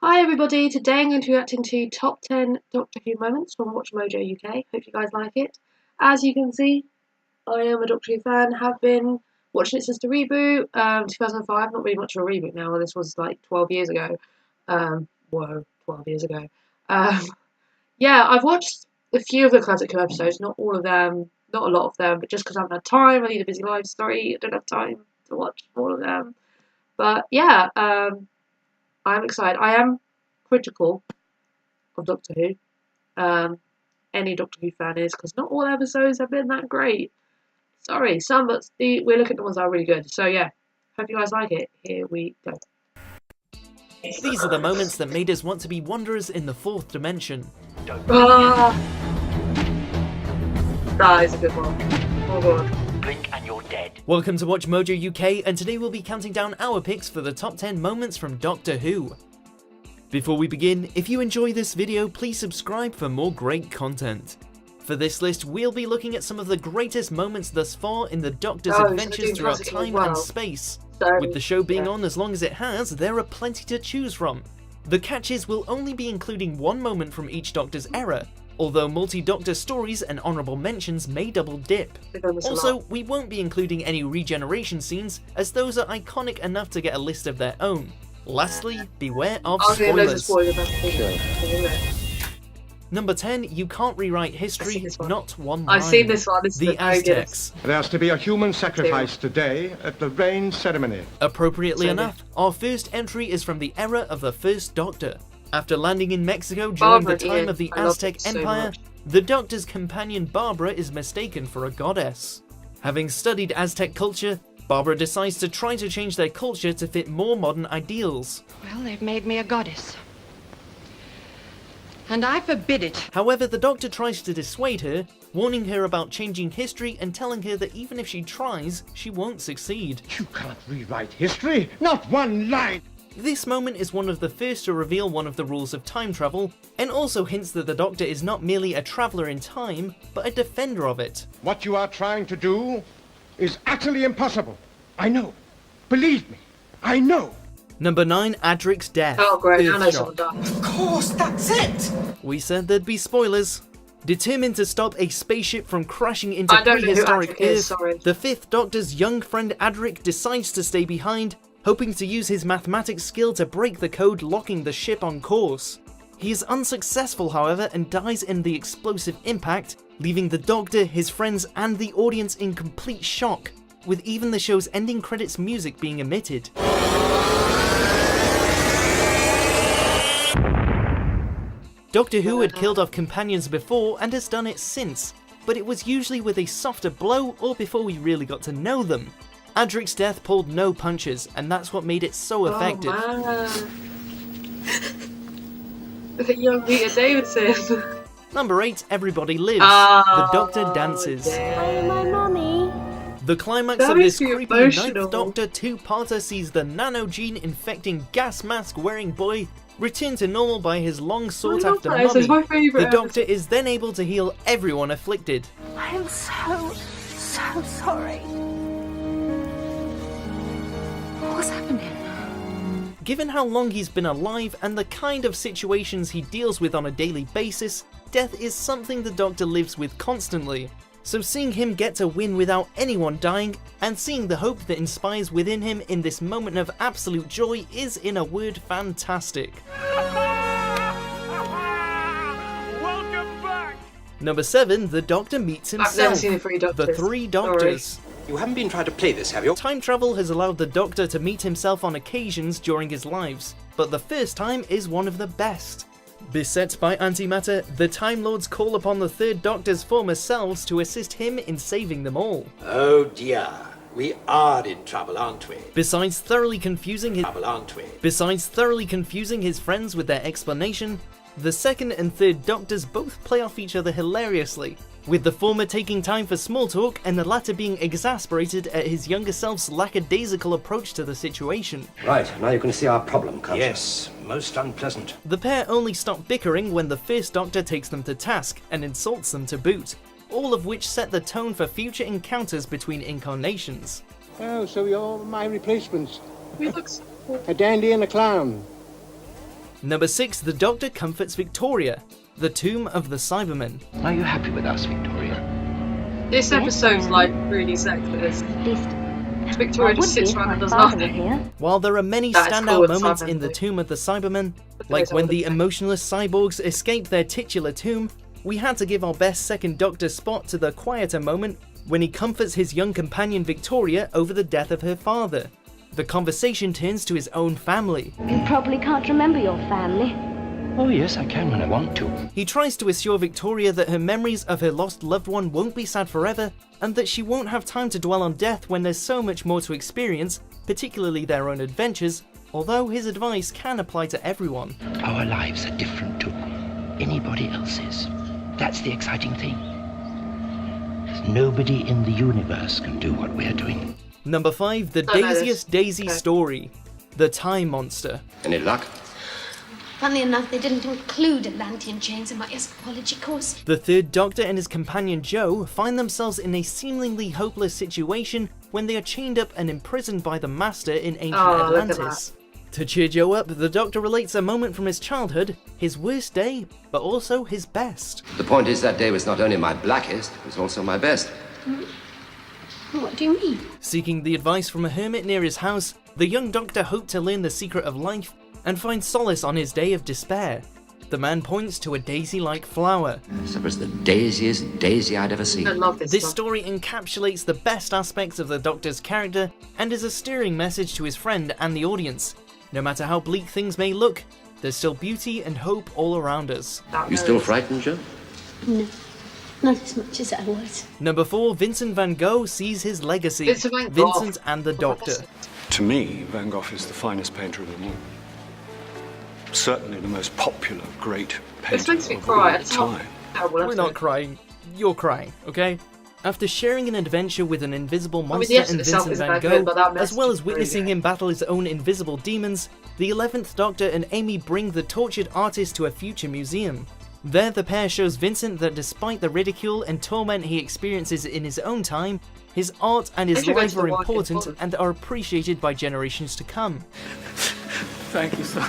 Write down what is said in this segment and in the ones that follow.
Hi everybody, today I'm going to be reacting to top 10 Doctor Who moments from Watch Mojo UK. Hope you guys like it. As you can see, I am a Doctor Who fan, have been watching it since the reboot, 2005, not really much of a reboot now, this was like 12 years ago. Whoa, 12 years ago. Um, yeah, I've watched a few of the Classic Who episodes, not all of them, not a lot of them, but just because I haven't had time, I need a busy life, sorry, I don't have time to watch all of them. But yeah, I'm excited. I am critical of Doctor Who. Any Doctor Who fan is, because not all episodes have been that great. Sorry, some, but we're looking at the ones that are really good. So yeah, hope you guys like it. Here we go. These are the moments that made us want to be wanderers in the fourth dimension. Ah, that is a good one. Oh god. Blink and you're dead. Welcome to Watch Mojo UK, and today we'll be counting down our picks for the top 10 moments from Doctor Who. Before we begin, if you enjoy this video, please subscribe for more great content. For this list, we'll be looking at some of the greatest moments thus far in the Doctor's adventures throughout time and space. With the show being on as long as it has, there are plenty to choose from. The catch is we'll only be including one moment from each Doctor's era, although multi-Doctor stories and honourable mentions may double dip. Also, we won't be including any regeneration scenes, as those are iconic enough to get a list of their own. Lastly, beware of spoilers. Number 10, you can't rewrite history, not one line. I've seen this one, this is The Aztecs. There's to be a human sacrifice today at the rain ceremony. Appropriately enough, our first entry is from the era of the First Doctor. After landing in Mexico during the time of the Aztec Empire, the Doctor's companion Barbara is mistaken for a goddess. Having studied Aztec culture, Barbara decides to try to change their culture to fit more modern ideals. Well, they've made me a goddess. And I forbid it. However, the Doctor tries to dissuade her, warning her about changing history and telling her that even if she tries, she won't succeed. You can't rewrite history, not one line! This moment is one of the first to reveal one of the rules of time travel, and also hints that the Doctor is not merely a traveller in time, but a defender of it. What you are trying to do is utterly impossible. I know. Believe me, I know. Number 9, Adric's death. Oh great, I know Earthshock. someone died. Of course, that's it! We said there'd be spoilers. Determined to stop a spaceship from crashing into I don't know who prehistoric Adric is, Earth, sorry. the Fifth Doctor's young friend Adric decides to stay behind, hoping to use his mathematics skill to break the code locking the ship on course. He is unsuccessful, however, and dies in the explosive impact, leaving the Doctor, his friends, and the audience in complete shock, with even the show's ending credits music being omitted. Doctor Who had killed off companions before and has done it since, but it was usually with a softer blow or before we really got to know them. Adric's death pulled no punches, and that's what made it so effective. Oh, look at young Peter Davidson. Number 8, Everybody Lives. Oh, The Doctor dances. yeah. My mummy. The climax That of this makes me creepy emotional. Ninth Doctor two-parter sees the nanogene infecting gas mask wearing boy return to normal by his long sought after Oh, this is my mummy. favourite The Doctor is then able to heal everyone afflicted. I am so sorry. What's happening? Given how long he's been alive and the kind of situations he deals with on a daily basis, death is something the Doctor lives with constantly. So seeing him get to win without anyone dying, and seeing the hope that inspires within him in this moment of absolute joy is, in a word, fantastic. Welcome back! Number 7, the Doctor meets I've himself. never seen the Three Doctors. The Three Doctors. You haven't been trying to play this, have you? Time travel has allowed the Doctor to meet himself on occasions during his lives, but the first time is one of the best. Beset by antimatter, the Time Lords call upon the Third Doctor's former selves to assist him in saving them all. Oh dear, we are in trouble, aren't we? Besides thoroughly confusing his friends with their explanation, the second and third Doctors both play off each other hilariously, with the former taking time for small talk and the latter being exasperated at his younger self's lackadaisical approach to the situation. Right, now you can see our problem, can't you? Yes, most unpleasant. The pair only stop bickering when the First Doctor takes them to task and insults them to boot, all of which set the tone for future encounters between incarnations. Oh, so you're my replacements. He looks A dandy and a clown. Number 6, the Doctor comforts Victoria, the Tomb of the Cybermen. Are you happy with us, Victoria? This episode's like really sexist. At least Victoria I just would sits be if around my and does father were nothing. here. While there are many That is standout cool with moments Cybermen, in the please. Tomb of the Cybermen, But like there's when all the the- emotionless cyborgs escape their titular tomb, we had to give our best second Doctor spot to the quieter moment when he comforts his young companion Victoria over the death of her father. The conversation turns to his own family. You probably can't remember your family. Oh, yes, I can when I want to. He tries to assure Victoria that her memories of her lost loved one won't be sad forever, and that she won't have time to dwell on death when there's so much more to experience, particularly their own adventures, although his advice can apply to everyone. Our lives are different to anybody else's. That's the exciting thing. 'Cause nobody in the universe can do what we're doing. Number 5, the Don't know this. Daisiest Daisy Okay. story, The Time Monster. Any luck? Funnily enough, they didn't include Atlantean chains in my anthropology course. The third Doctor and his companion Jo find themselves in a seemingly hopeless situation when they are chained up and imprisoned by the Master in ancient Oh, look at Atlantis. To cheer Jo up, the Doctor relates a moment from his childhood, his worst day, but also his best. The point is that day was not only my blackest, it was also my best. What do you mean? Seeking the advice from a hermit near his house, the young Doctor hoped to learn the secret of life and find solace on his day of despair. The man points to a daisy-like flower. So it was the daisiest daisy I'd ever seen. I love this. This stuff. story encapsulates the best aspects of the Doctor's character and is a stirring message to his friend and the audience. No matter how bleak things may look, there's still beauty and hope all around us. You still frightened, Joe? No, not as much as I was. Number 4, Vincent van Gogh sees his legacy. Vincent van Gogh. Vincent and the Doctor. To me, Van Gogh is the finest painter of them all. Certainly the most popular, great This painter makes me of cry. all It's not time. terrible. We're not crying. You're crying, okay? After sharing an adventure with an invisible mean, monster the essence and itself Vincent isn't van that good, Gogh, but that as well message as is really witnessing good. him battle his own invisible demons, the 11th Doctor and Amy bring the tortured artist to a future museum. There, the pair shows Vincent that despite the ridicule and torment he experiences in his own time, his art and his They should go life to the are Walking important Forest. and are appreciated by generations to come. Thank you, sir.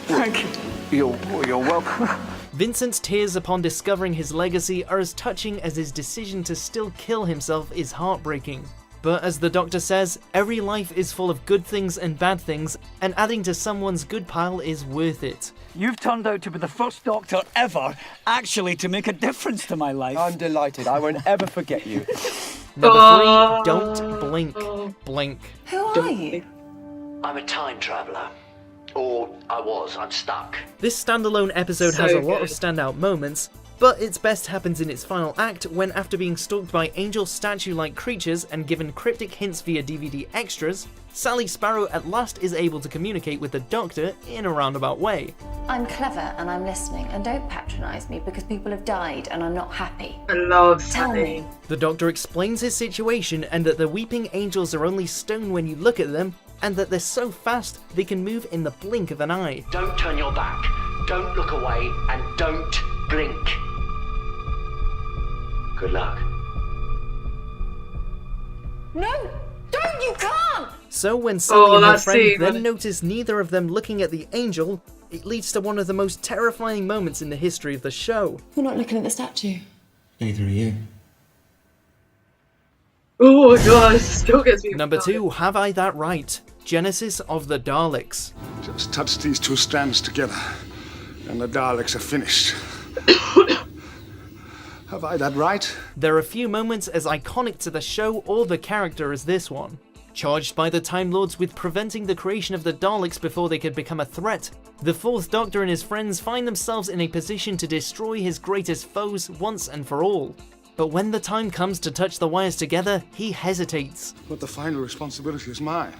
Thank you. You're welcome. Vincent's tears upon discovering his legacy are as touching as his decision to still kill himself is heartbreaking. But as the Doctor says, every life is full of good things and bad things, and adding to someone's good pile is worth it. You've turned out to be the first Doctor ever actually to make a difference to my life. I'm delighted. I won't ever forget you. Number 3, don't blink. Blink. Who are you? I'm a time traveller. Or I was, I'm stuck. This standalone episode So has a lot of good. standout moments, but its best happens in its final act when, after being stalked by angel statue-like creatures and given cryptic hints via DVD extras, Sally Sparrow at last is able to communicate with the Doctor in a roundabout way. I'm clever and I'm listening, and don't patronise me because people have died and I'm not happy. I love Tell Sally. me. The Doctor explains his situation and that the weeping angels are only stone when you look at them, and that they're so fast they can move in the blink of an eye. Don't turn your back, don't look away, and don't blink. Good luck. No! Don't! You can't! So when Sally and her that friend scene, then when- notice neither of them looking at the angel, it leads to one of the most terrifying moments in the history of the show. You're not looking at the statue. Neither are you. Oh my god, it still gets me. Number 2, Have I That Right? Genesis of the Daleks. Just touch these two strands together, and the Daleks are finished. Have I that right? There are few moments as iconic to the show or the character as this one. Charged by the Time Lords with preventing the creation of the Daleks before they could become a threat, the 4th Doctor and his friends find themselves in a position to destroy his greatest foes once and for all. But when the time comes to touch the wires together, he hesitates. But the final responsibility is mine.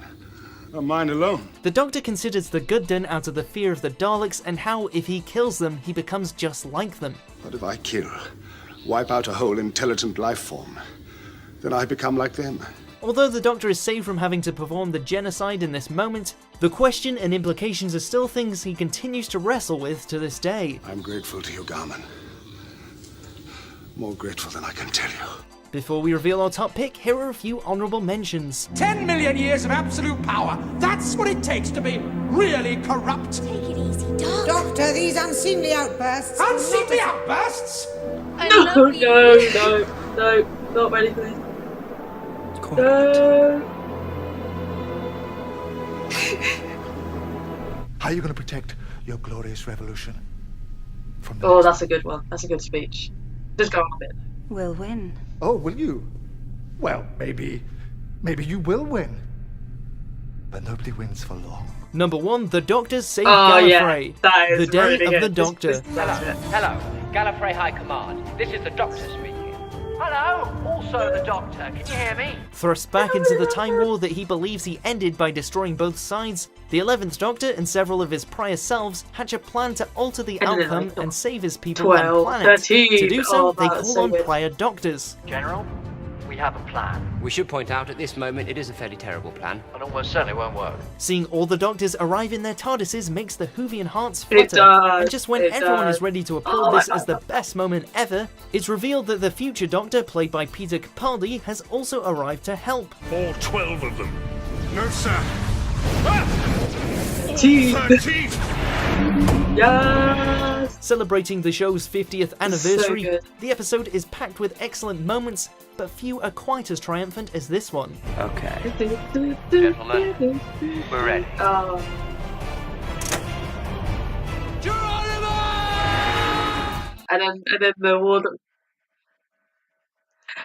Mine alone. The Doctor considers the good done out of the fear of the Daleks and how, if he kills them, he becomes just like them. But if I kill, wipe out a whole intelligent life form, then I become like them. Although the Doctor is saved from having to perform the genocide in this moment, the question and implications are still things he continues to wrestle with to this day. I'm grateful to you, Garman. More grateful than I can tell you. Before we reveal our top pick, here are a few honourable mentions. 10 million years of absolute power. That's what it takes to be really corrupt. Take it easy, Doc. Doctor, these unseemly outbursts. Unseemly outbursts? No, not ready for this. No. How are you going to protect your glorious revolution from the... Oh, that's a good one. That's a good speech. Just go on a bit. We'll win. Oh, will you? Well, maybe you will win. But nobody wins for long. Number 1, the Doctor's Save Yeah, Gallifrey. that is The Day really of good. the Doctor. Hello, Gallifrey High Command. This is the Doctor speaking. Hello, also the Doctor. Can you hear me? Thrust back into the time war that he believes he ended by destroying both sides, the 11th Doctor and several of his prior selves hatch a plan to alter the And then, outcome like, and save his people 12, and planet. 13. To do so, Oh, they that's call so on good. prior Doctors. General, we have a plan. We should point out at this moment it is a fairly terrible plan. And almost certainly won't work. Seeing all the Doctors arrive in their TARDISes makes the Whovian hearts It flutter. does, And just when it everyone does. is ready to Oh, applaud this I as the best moment ever, it's revealed that the future Doctor, played by Peter Capaldi, has also arrived to help. All 12 of them. No, sir. 13. Yes. Celebrating the show's 50th anniversary, good. the episode is packed with excellent moments, but few are quite as triumphant as this one. Okay. Gentlemen, we're ready. Oh.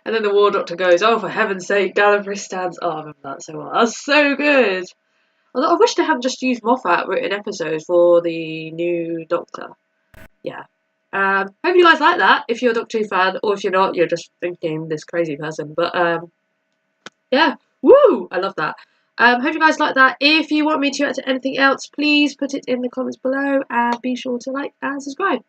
And then the War Doctor goes, "Oh, for heaven's sake, Gallifrey stands." Oh, I remember that so well. That's so good. Although I wish they hadn't just used Moffat written episodes for the new Doctor. Yeah. Hope you guys like that. If you're a Doctor Who fan, or if you're not, you're just thinking this crazy person. But yeah, woo! I love that. Hope you guys like that. If you want me to react to anything else, please put it in the comments below, and be sure to like and subscribe.